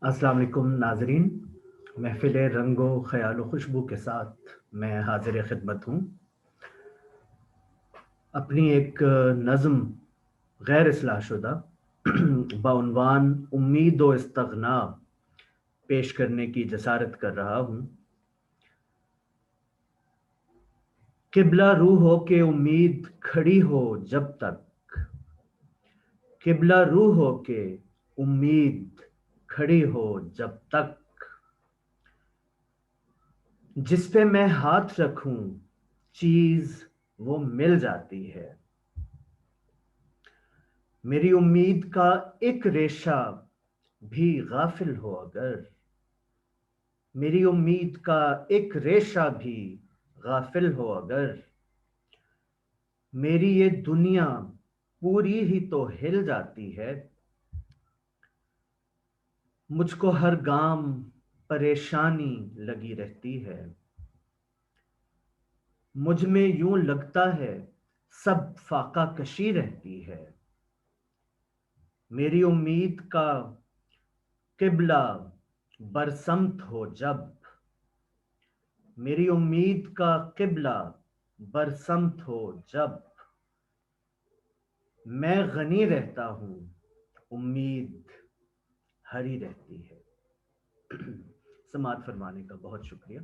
السلام علیکم ناظرین، محفل رنگ و خیال و خوشبو کے ساتھ میں حاضر خدمت ہوں اپنی ایک نظم غیر اصلاح شدہ بعنوان امید و استغنا پیش کرنے کی جسارت کر رہا ہوں۔ قبلہ روح ہو کے امید کھڑی ہو جب تک، قبلہ روح ہو کے امید کھڑی ہو جب تک، جس پہ میں ہاتھ رکھوں چیز وہ مل جاتی ہے۔ میری امید کا ایک ریشہ بھی غافل ہو اگر، میری امید کا ایک ریشہ بھی غافل ہو اگر، میری یہ دنیا پوری ہی تو ہل جاتی ہے۔ مجھ کو ہر گام پریشانی لگی رہتی ہے، مجھ میں یوں لگتا ہے سب فاقہ کشی رہتی ہے۔ میری امید کا قبلہ برسمت ہو جب، میری امید کا قبلہ برسمت ہو جب، میں غنی رہتا ہوں امید ہری رہتی ہے۔ سماعت فرمانے کا بہت شکریہ۔